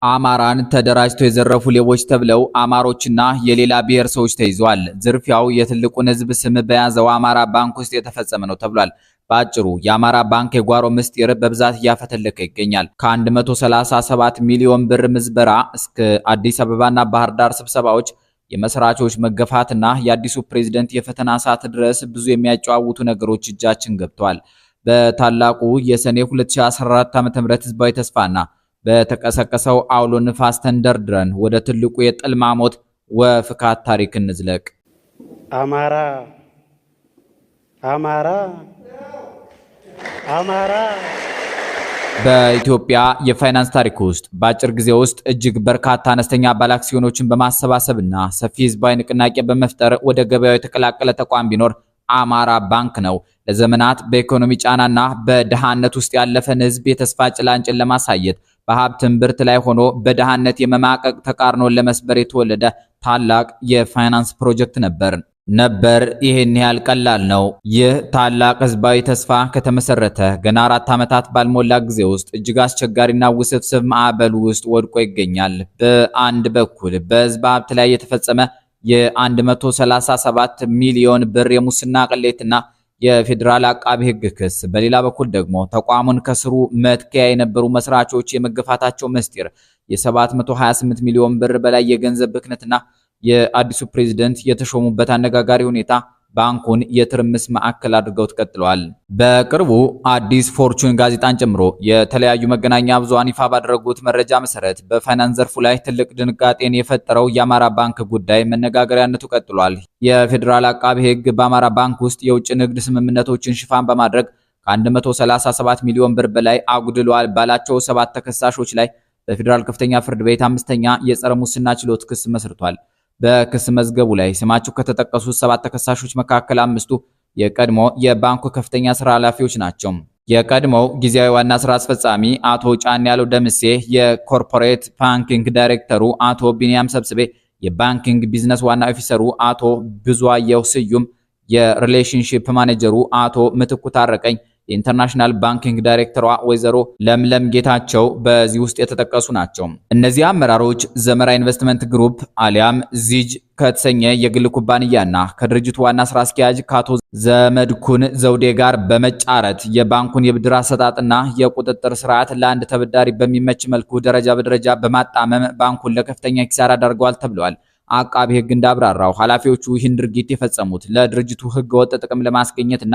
አማራን ተደራጅተው የዘረፉ ሌቦች ተብለው አማሮችና የሌላ ብሔር ሰዎች ተይዘዋል። ዝርፊያው የትልቁን ሕዝብ ስም በያዘው አማራ ባንክ ውስጥ የተፈጸመ ነው ተብሏል። በአጭሩ የአማራ ባንክ የጓሮ ምስጢር በብዛት እያፈተለከ ይገኛል። ከ137 ሚሊዮን ብር ምዝበራ እስከ አዲስ አበባና ባህር ዳር ስብሰባዎች፣ የመስራቾች መገፋትና የአዲሱ ፕሬዝዳንት የፈተና ሰዓት ድረስ ብዙ የሚያጨዋውቱ ነገሮች እጃችን ገብተዋል። በታላቁ የሰኔ 2014 ዓ.ም ህዝባዊ ተስፋና በተቀሰቀሰው አውሎ ንፋስ ተንደርድረን ወደ ትልቁ የጥልማሞት ወፍካት ታሪክ እንዝለቅ። አማራ አማራ አማራ በኢትዮጵያ የፋይናንስ ታሪክ ውስጥ በአጭር ጊዜ ውስጥ እጅግ በርካታ አነስተኛ ባለ አክሲዮኖችን በማሰባሰብና ሰፊ ህዝባዊ ንቅናቄ በመፍጠር ወደ ገበያው የተቀላቀለ ተቋም ቢኖር አማራ ባንክ ነው። ለዘመናት በኢኮኖሚ ጫናና በደሃነት ውስጥ ያለፈን ህዝብ የተስፋ ጭላንጭል ለማሳየት በሀብት እምብርት ላይ ሆኖ በደሃነት የመማቀቅ ተቃርኖን ለመስበር የተወለደ ታላቅ የፋይናንስ ፕሮጀክት ነበር። ይህን ያህል ቀላል ነው። ይህ ታላቅ ህዝባዊ ተስፋ ከተመሰረተ ገና 4 ዓመታት ባልሞላ ጊዜ ውስጥ እጅግ አስቸጋሪና ውስብስብ ማዕበል ውስጥ ወድቆ ይገኛል። በአንድ በኩል በህዝብ ሀብት ላይ የተፈጸመ የ137 ሚሊዮን ብር የሙስና ቅሌትና የፌዴራል አቃቢ ህግ ክስ፣ በሌላ በኩል ደግሞ ተቋሙን ከስሩ መትከያ የነበሩ መስራቾች የመገፋታቸው ምስጢር፣ የ728 ሚሊዮን ብር በላይ የገንዘብ ብክነትና የአዲሱ ፕሬዝዳንት የተሾሙበት አነጋጋሪ ሁኔታ ባንኩን የትርምስ ማዕከል አድርገው ተቀጥለዋል። በቅርቡ አዲስ ፎርቹን ጋዜጣን ጨምሮ የተለያዩ መገናኛ ብዙሃን ይፋ ባደረጉት መረጃ መሰረት በፋይናንስ ዘርፉ ላይ ትልቅ ድንጋጤን የፈጠረው የአማራ ባንክ ጉዳይ መነጋገሪያነቱ ቀጥሏል። የፌዴራል አቃቢ ህግ በአማራ ባንክ ውስጥ የውጭ ንግድ ስምምነቶችን ሽፋን በማድረግ ከ137 ሚሊዮን ብር በላይ አጉድሏል ባላቸው 7 ተከሳሾች ላይ በፌዴራል ከፍተኛ ፍርድ ቤት 5ኛ የጸረ ሙስና ችሎት ክስ መስርቷል። በክስ መዝገቡ ላይ ስማቸው ከተጠቀሱት 7 ተከሳሾች መካከል 5ቱ የቀድሞ የባንኩ ከፍተኛ ስራ ኃላፊዎች ናቸው። የቀድሞው ጊዜያዊ ዋና ስራ አስፈጻሚ አቶ ጫን ያለው ደምሴ፣ የኮርፖሬት ባንኪንግ ዳይሬክተሩ አቶ ቢኒያም ሰብስቤ፣ የባንኪንግ ቢዝነስ ዋና ኦፊሰሩ አቶ ብዙአየሁ ስዩም፣ የሪሌሽንሺፕ ማኔጀሩ አቶ ምትኩ ታረቀኝ፣ የኢንተርናሽናል ባንኪንግ ዳይሬክተሯ ወይዘሮ ለምለም ጌታቸው በዚህ ውስጥ የተጠቀሱ ናቸው። እነዚህ አመራሮች ዘመራ ኢንቨስትመንት ግሩፕ አሊያም ዚጅ ከተሰኘ የግል ኩባንያና ከድርጅቱ ዋና ስራ አስኪያጅ ከአቶ ዘመድኩን ዘውዴ ጋር በመጫረት የባንኩን የብድር አሰጣጥና የቁጥጥር ስርዓት ለአንድ ተበዳሪ በሚመች መልኩ ደረጃ በደረጃ በማጣመም ባንኩን ለከፍተኛ ኪሳራ ዳርገዋል ተብለዋል። አቃቢ ህግ እንዳብራራው ኃላፊዎቹ ይህን ድርጊት የፈጸሙት ለድርጅቱ ህገወጥ ጥቅም ለማስገኘትና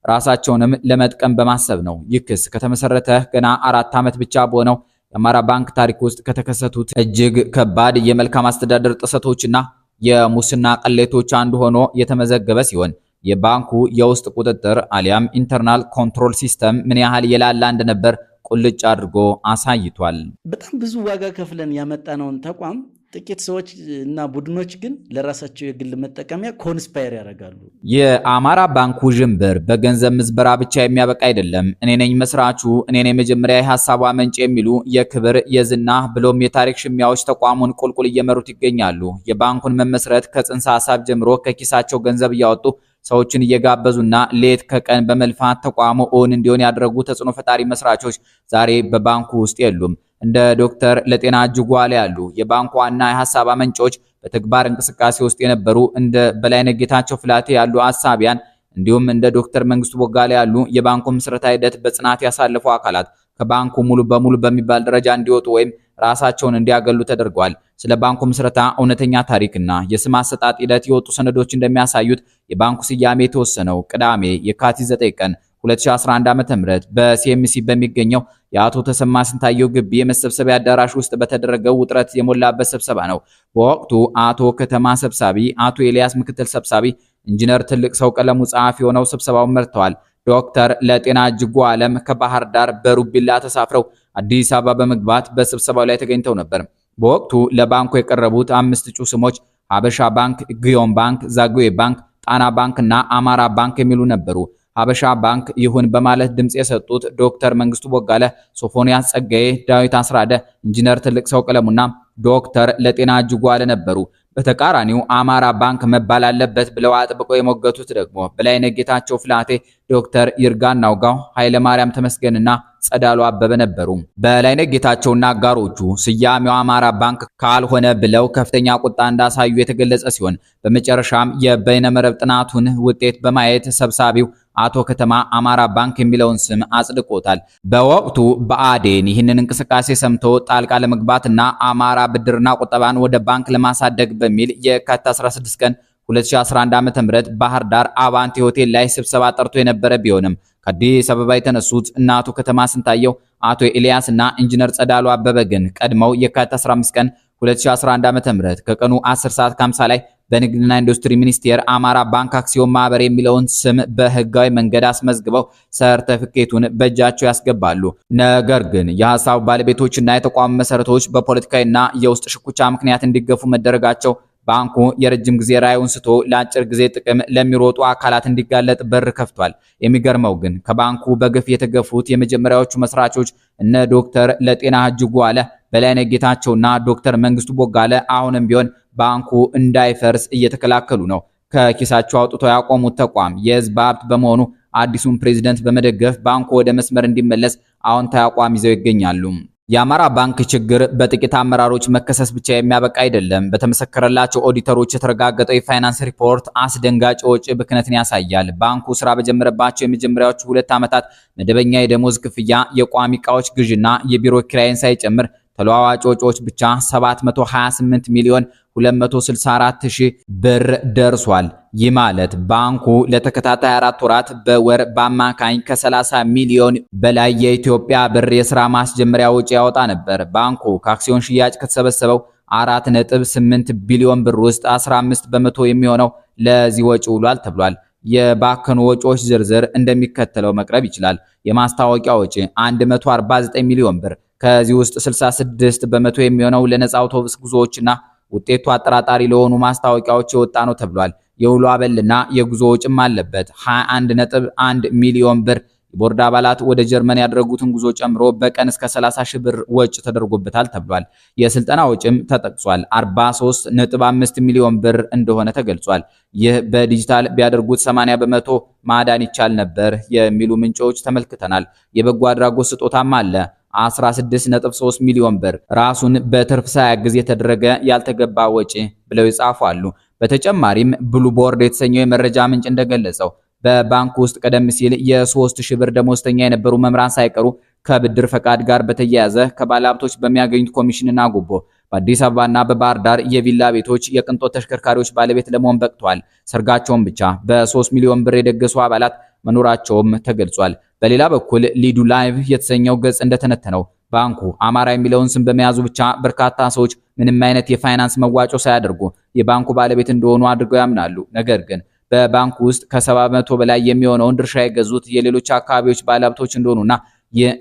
ራሳቸውንም ለመጥቀም በማሰብ ነው። ይህ ክስ ከተመሰረተ ገና 4 ዓመት ብቻ በሆነው የአማራ ባንክ ታሪክ ውስጥ ከተከሰቱት እጅግ ከባድ የመልካም አስተዳደር ጥሰቶችና የሙስና ቅሌቶች አንዱ ሆኖ የተመዘገበ ሲሆን የባንኩ የውስጥ ቁጥጥር አሊያም ኢንተርናል ኮንትሮል ሲስተም ምን ያህል የላላ እንደነበር ቁልጭ አድርጎ አሳይቷል። በጣም ብዙ ዋጋ ከፍለን ያመጣነውን ተቋም ጥቂት ሰዎች እና ቡድኖች ግን ለራሳቸው የግል መጠቀሚያ ኮንስፓየር ያደርጋሉ። የአማራ ባንክ ውዥንብር በገንዘብ ምዝበራ ብቻ የሚያበቃ አይደለም። እኔ ነኝ መስራቹ፣ እኔ ነኝ መጀመሪያ የሐሳቡ ምንጭ የሚሉ የክብር የዝና ብሎም የታሪክ ሽሚያዎች ተቋሙን ቁልቁል እየመሩት ይገኛሉ። የባንኩን መመስረት ከጽንሰ ሐሳብ ጀምሮ ከኪሳቸው ገንዘብ እያወጡ ሰዎችን እየጋበዙና ሌት ከቀን በመልፋት ተቋሙ እውን እንዲሆን ያደረጉ ተጽዕኖ ፈጣሪ መስራቾች ዛሬ በባንኩ ውስጥ የሉም። እንደ ዶክተር ለጤና እጅጓለ ያሉ የባንኩ ዋና የሐሳብ አመንጮች፣ በተግባር እንቅስቃሴ ውስጥ የነበሩ እንደ በላይነህ ጌታቸው ፍላቴ ያሉ አሳቢያን፣ እንዲሁም እንደ ዶክተር መንግስቱ ቦጋለ ያሉ የባንኩ ምስረታ ሂደት በጽናት ያሳለፉ አካላት ከባንኩ ሙሉ በሙሉ በሚባል ደረጃ እንዲወጡ ወይም ራሳቸውን እንዲያገሉ ተደርጓል። ስለ ባንኩ ምስረታ እውነተኛ ታሪክና የስም አሰጣጥ ሂደት የወጡ ሰነዶች እንደሚያሳዩት የባንኩ ስያሜ የተወሰነው ቅዳሜ የካቲት 9 ቀን 2011 ዓ.ም በሲኤምሲ በሚገኘው የአቶ ተሰማ ስንታየው ግቢ የመሰብሰቢያ አዳራሽ ውስጥ በተደረገው ውጥረት የሞላበት ስብሰባ ነው። በወቅቱ አቶ ከተማ ሰብሳቢ፣ አቶ ኤልያስ ምክትል ሰብሳቢ፣ ኢንጂነር ትልቅ ሰው ቀለሙ ጸሐፊ ሆነው ስብሰባውን መርተዋል። ዶክተር ለጤና እጅጉ ዓለም ከባህር ዳር በሩቢላ ተሳፍረው አዲስ አበባ በመግባት በስብሰባው ላይ ተገኝተው ነበር። በወቅቱ ለባንኩ የቀረቡት 5 እጩ ስሞች ሀበሻ ባንክ፣ ግዮን ባንክ፣ ዛጉዌ ባንክ፣ ጣና ባንክ እና አማራ ባንክ የሚሉ ነበሩ። ሀበሻ ባንክ ይሁን በማለት ድምጽ የሰጡት ዶክተር መንግስቱ ቦጋለ፣ ሶፎንያስ ጸጋዬ፣ ዳዊት አስራደ፣ ኢንጂነር ትልቅ ሰው ቀለሙና ዶክተር ለጤና እጅጉ ዓለም ነበሩ። በተቃራኒው አማራ ባንክ መባል አለበት ብለው አጥብቀው የሞገቱት ደግሞ በላይነህ ጌታቸው ፍላቴ፣ ዶክተር ይርጋ ናውጋው፣ ኃይለ ማርያም ተመስገንና ጸዳሉ አበበ ነበሩ። በላይነህ ጌታቸውና አጋሮቹ ስያሜው አማራ ባንክ ካልሆነ ብለው ከፍተኛ ቁጣ እንዳሳዩ የተገለጸ ሲሆን በመጨረሻም የበይነመረብ ጥናቱን ውጤት በማየት ሰብሳቢው አቶ ከተማ አማራ ባንክ የሚለውን ስም አጽድቆታል። በወቅቱ ብአዴን ይህንን እንቅስቃሴ ሰምቶ ጣልቃ ለመግባትና አማራ ብድርና ቁጠባን ወደ ባንክ ለማሳደግ በሚል የካቲት 16 ቀን 2011 ዓ.ም ባህር ዳር አቫንቲ ሆቴል ላይ ስብሰባ ጠርቶ የነበረ ቢሆንም ከአዲስ አበባ የተነሱት እና አቶ ከተማ ስንታየው፣ አቶ ኤልያስ እና ኢንጂነር ጸዳሉ አበበ ግን ቀድመው የካቲት 15 ቀን 2011 ዓ.ም ከቀኑ 10 ሰዓት ከ50 ላይ በንግድና ኢንዱስትሪ ሚኒስቴር አማራ ባንክ አክሲዮን ማህበር የሚለውን ስም በህጋዊ መንገድ አስመዝግበው ሰርተፊኬቱን በእጃቸው ያስገባሉ። ነገር ግን የሐሳቡ ባለቤቶችና የተቋሙ መሰረቶች በፖለቲካዊና የውስጥ ሽኩቻ ምክንያት እንዲገፉ መደረጋቸው ባንኩ የረጅም ጊዜ ራዕዩን ስቶ ለአጭር ጊዜ ጥቅም ለሚሮጡ አካላት እንዲጋለጥ በር ከፍቷል። የሚገርመው ግን ከባንኩ በግፍ የተገፉት የመጀመሪያዎቹ መስራቾች እነ ዶክተር ለጤና እጅጉ አለ፣ በላይነህ ጌታቸውና ዶክተር መንግስቱ ቦጋለ አሁንም ቢሆን ባንኩ እንዳይፈርስ እየተከላከሉ ነው። ከኪሳቸው አውጥተው ያቆሙት ተቋም የህዝብ ሀብት በመሆኑ አዲሱን ፕሬዝዳንት በመደገፍ ባንኩ ወደ መስመር እንዲመለስ አዎንታዊ አቋም ይዘው ይገኛሉ። የአማራ ባንክ ችግር በጥቂት አመራሮች መከሰስ ብቻ የሚያበቃ አይደለም። በተመሰከረላቸው ኦዲተሮች የተረጋገጠው የፋይናንስ ሪፖርት አስደንጋጭ ወጪ ብክነትን ያሳያል። ባንኩ ስራ በጀመረባቸው የመጀመሪያዎቹ 2 ዓመታት መደበኛ የደሞዝ ክፍያ፣ የቋሚ ዕቃዎች ግዥና የቢሮ ኪራይን ሳይጨምር ተለዋዋጭ ወጪዎች ብቻ 728 ሚሊዮን 264 ሺህ ብር ደርሷል። ይህ ማለት ባንኩ ለተከታታይ 4 ወራት በወር በአማካኝ ከ30 ሚሊዮን በላይ የኢትዮጵያ ብር የሥራ ማስጀመሪያ ወጪ ያወጣ ነበር። ባንኩ ከአክሲዮን ሽያጭ ከተሰበሰበው 4.8 ቢሊዮን ብር ውስጥ 15 በመቶ የሚሆነው ለዚህ ወጪ ውሏል ተብሏል። የባከኑ ወጪዎች ዝርዝር እንደሚከተለው መቅረብ ይችላል። የማስታወቂያ ወጪ 149 ሚሊዮን ብር፣ ከዚህ ውስጥ 66 በመቶ የሚሆነው ለነፃ አውቶቡስ ጉዞዎችና ውጤቱ አጠራጣሪ ለሆኑ ማስታወቂያዎች የወጣ ነው ተብሏል። የውሎ አበልና የጉዞ ወጪም አለበት። 21.1 ሚሊዮን ብር የቦርድ አባላት ወደ ጀርመን ያደረጉትን ጉዞ ጨምሮ በቀን እስከ 30 ሺህ ብር ወጪ ተደርጎበታል ተብሏል። የስልጠና ወጪም ተጠቅሷል። 43.5 ሚሊዮን ብር እንደሆነ ተገልጿል። ይህ በዲጂታል ቢያደርጉት 80 በመቶ ማዳን ይቻል ነበር የሚሉ ምንጮች ተመልክተናል። የበጎ አድራጎት ስጦታም አለ። 16.3 ሚሊዮን ብር ራሱን በትርፍ ሳያግዝ የተደረገ ያልተገባ ወጪ ብለው ይጻፋሉ። በተጨማሪም ብሉ ቦርድ የተሰኘው የመረጃ ምንጭ እንደገለጸው በባንክ ውስጥ ቀደም ሲል የ3000 ብር ደሞዝተኛ የነበሩ መምህራን ሳይቀሩ ከብድር ፈቃድ ጋር በተያያዘ ከባለሀብቶች በሚያገኙት ኮሚሽንና ጉቦ በአዲስ አበባና በባህር ዳር የቪላ ቤቶች፣ የቅንጦት ተሽከርካሪዎች ባለቤት ለመሆን በቅተዋል። ሰርጋቸውን ብቻ በ3 ሚሊዮን ብር የደገሱ አባላት መኖራቸውም ተገልጿል። በሌላ በኩል ሊዱ ላይቭ የተሰኘው ገጽ እንደተነተነው ባንኩ አማራ የሚለውን ስም በመያዙ ብቻ በርካታ ሰዎች ምንም አይነት የፋይናንስ መዋጮ ሳያደርጉ የባንኩ ባለቤት እንደሆኑ አድርገው ያምናሉ። ነገር ግን በባንኩ ውስጥ ከ70% በላይ የሚሆነውን ድርሻ የገዙት የሌሎች አካባቢዎች ባለሀብቶች እንደሆኑና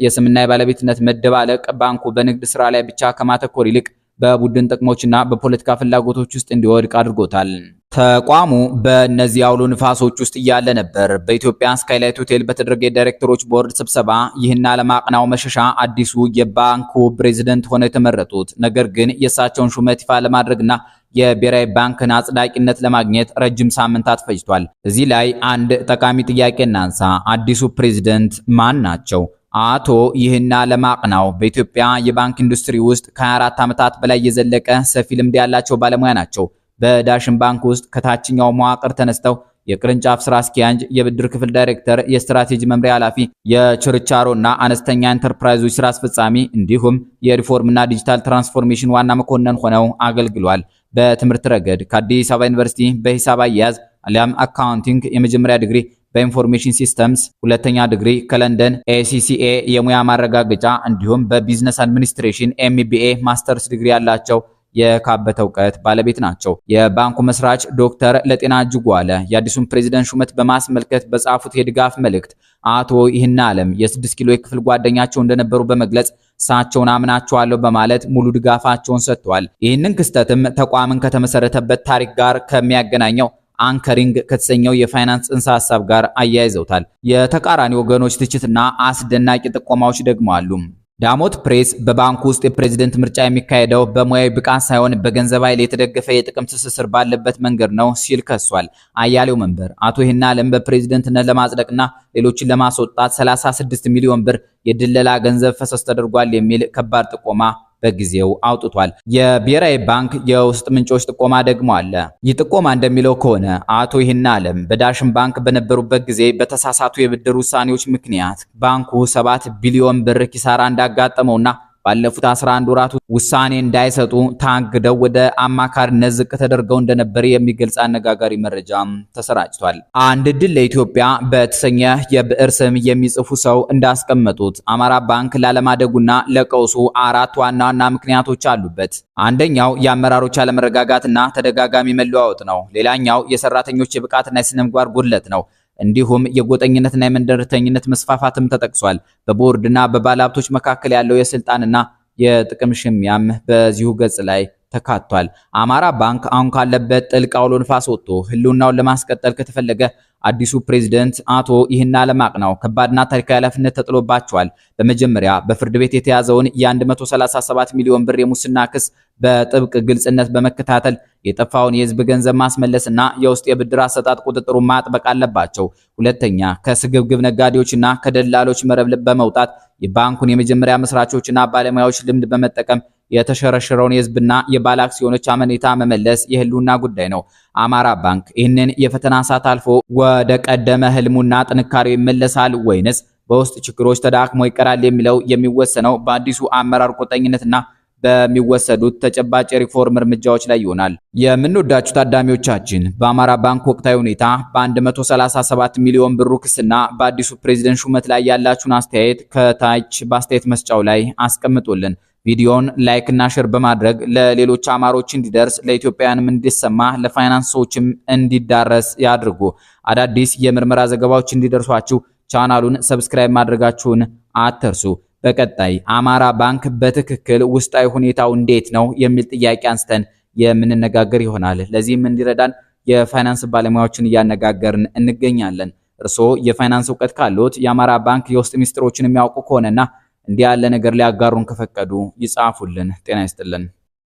የስምና የባለቤትነት መደባለቅ ባንኩ በንግድ ስራ ላይ ብቻ ከማተኮር ይልቅ በቡድን ጥቅሞችና በፖለቲካ ፍላጎቶች ውስጥ እንዲወድቅ አድርጎታል። ተቋሙ በእነዚህ አውሎ ንፋሶች ውስጥ እያለ ነበር በኢትዮጵያ ስካይላይት ሆቴል በተደረገ የዳይሬክተሮች ቦርድ ስብሰባ ይህን ዓለማቅናው መሸሻ አዲሱ የባንኩ ፕሬዝዳንት ሆነው የተመረጡት። ነገር ግን የእሳቸውን ሹመት ይፋ ለማድረግና የብሔራዊ ባንክን አጽዳቂነት ለማግኘት ረጅም ሳምንታት ፈጅቷል። እዚህ ላይ አንድ ጠቃሚ ጥያቄ እናንሳ። አዲሱ ፕሬዝዳንት ማን ናቸው? አቶ ይህና ለማቅናው በኢትዮጵያ የባንክ ኢንዱስትሪ ውስጥ ከ24 ዓመታት በላይ የዘለቀ ሰፊ ልምድ ያላቸው ባለሙያ ናቸው። በዳሽን ባንክ ውስጥ ከታችኛው መዋቅር ተነስተው የቅርንጫፍ ስራ አስኪያጅ፣ የብድር ክፍል ዳይሬክተር፣ የስትራቴጂ መምሪያ ኃላፊ፣ የችርቻሮና አነስተኛ ኢንተርፕራይዞች ስራ አስፈጻሚ እንዲሁም የሪፎርምና ዲጂታል ትራንስፎርሜሽን ዋና መኮንን ሆነው አገልግሏል። በትምህርት ረገድ ከአዲስ አበባ ዩኒቨርሲቲ በሂሳብ አያያዝ አሊያም አካውንቲንግ የመጀመሪያ ዲግሪ፣ በኢንፎርሜሽን ሲስተምስ ሁለተኛ ዲግሪ ከለንደን ACCA የሙያ ማረጋገጫ እንዲሁም በቢዝነስ አድሚኒስትሬሽን MBA ማስተርስ ዲግሪ ያላቸው የካበተ እውቀት ባለቤት ናቸው። የባንኩ መስራች ዶክተር ለጤና እጅጉ አለ የአዲሱን ፕሬዝዳንት ሹመት በማስመልከት በጻፉት የድጋፍ መልእክት አቶ ይህና ዓለም የ6 ኪሎ የክፍል ጓደኛቸው እንደነበሩ በመግለጽ እሳቸውን አምናቸዋለሁ በማለት ሙሉ ድጋፋቸውን ሰጥተዋል። ይህንን ክስተትም ተቋምን ከተመሰረተበት ታሪክ ጋር ከሚያገናኘው አንከሪንግ ከተሰኘው የፋይናንስ ጽንሰ ሐሳብ ጋር አያይዘውታል። የተቃራኒ ወገኖች ትችትና አስደናቂ ጥቆማዎች ደግሞ አሉ። ዳሞት ፕሬስ በባንኩ ውስጥ የፕሬዝደንት ምርጫ የሚካሄደው በሙያዊ ብቃት ሳይሆን በገንዘብ ኃይል የተደገፈ የጥቅም ትስስር ባለበት መንገድ ነው ሲል ከሷል። አያሌው መንበር አቶ ይህናለም በፕሬዝደንትነት ለማጽደቅና ሌሎችን ለማስወጣት 36 ሚሊዮን ብር የድለላ ገንዘብ ፈሰስ ተደርጓል የሚል ከባድ ጥቆማ በጊዜው አውጥቷል። የብሔራዊ ባንክ የውስጥ ምንጮች ጥቆማ ደግሞ አለ። ይህ ጥቆማ እንደሚለው ከሆነ አቶ ይህናለም በዳሽን ባንክ በነበሩበት ጊዜ በተሳሳቱ የብድር ውሳኔዎች ምክንያት ባንኩ 7 ቢሊዮን ብር ኪሳራ እንዳጋጠመውና ባለፉት 11 ወራት ውሳኔ እንዳይሰጡ ታግደው ወደ አማካሪነት ዝቅ ተደርገው እንደነበር የሚገልጽ አነጋጋሪ መረጃ ተሰራጭቷል። አንድ ድል ለኢትዮጵያ በተሰኘ የብዕር ስም የሚጽፉ ሰው እንዳስቀመጡት አማራ ባንክ ላለማደጉና ለቀውሱ 4 ዋና ዋና ምክንያቶች አሉበት። አንደኛው የአመራሮች አለመረጋጋትና ተደጋጋሚ መለዋወጥ ነው። ሌላኛው የሰራተኞች የብቃትና የስነምግባር ጉድለት ነው። እንዲሁም የጎጠኝነትና የመንደርተኝነት መስፋፋትም ተጠቅሷል። በቦርድና በባለሀብቶች መካከል ያለው የስልጣንና የጥቅም ሽሚያም በዚሁ ገጽ ላይ ተካቷል። አማራ ባንክ አሁን ካለበት ጥልቅ አውሎ ንፋስ ወጥቶ ህልውናውን ለማስቀጠል ከተፈለገ አዲሱ ፕሬዝዳንት አቶ ይህናለም አቅናው ከባድና ታሪካዊ ኃላፊነት ተጥሎባቸዋል። በመጀመሪያ በፍርድ ቤት የተያዘውን የ137 ሚሊዮን ብር የሙስና ክስ በጥብቅ ግልጽነት በመከታተል የጠፋውን የህዝብ ገንዘብ ማስመለስና የውስጥ የብድር አሰጣጥ ቁጥጥሩን ማጥበቅ አለባቸው። ሁለተኛ ከስግብግብ ነጋዴዎችና ከደላሎች መረብ በመውጣት የባንኩን የመጀመሪያ መስራቾችና ባለሙያዎች ልምድ በመጠቀም የተሸረሸረውን የህዝብና የባለ አክሲዮኖች አመኔታ መመለስ የህልውና ጉዳይ ነው። አማራ ባንክ ይህንን የፈተና ሰዓት አልፎ ወደ ቀደመ ህልሙና ጥንካሬው ይመለሳል ወይንስ በውስጥ ችግሮች ተዳክሞ ይቀራል የሚለው የሚወሰነው በአዲሱ አመራር ቁርጠኝነትና በሚወሰዱት ተጨባጭ ሪፎርም እርምጃዎች ላይ ይሆናል። የምንወዳችሁ ታዳሚዎቻችን በአማራ ባንክ ወቅታዊ ሁኔታ በ137 ሚሊዮን ብሩ ክስና በአዲሱ ፕሬዝዳንት ሹመት ላይ ያላችሁን አስተያየት ከታች በአስተያየት መስጫው ላይ አስቀምጡልን። ቪዲዮን ላይክ እና ሼር በማድረግ ለሌሎች አማሮች እንዲደርስ ለኢትዮጵያውያንም እንዲሰማ ለፋይናንስ ሰዎችም እንዲዳረስ ያድርጉ። አዳዲስ የምርመራ ዘገባዎች እንዲደርሷችሁ ቻናሉን ሰብስክራይብ ማድረጋችሁን አትርሱ። በቀጣይ አማራ ባንክ በትክክል ውስጣዊ ሁኔታው እንዴት ነው የሚል ጥያቄ አንስተን የምንነጋገር ይሆናል። ለዚህም እንዲረዳን የፋይናንስ ባለሙያዎችን እያነጋገርን እንገኛለን። እርስዎ የፋይናንስ እውቀት ካሉት የአማራ ባንክ የውስጥ ሚስጥሮችን የሚያውቁ ከሆነና እንዲህ ያለ ነገር ሊያጋሩን ከፈቀዱ ይጻፉልን። ጤና ይስጥልን።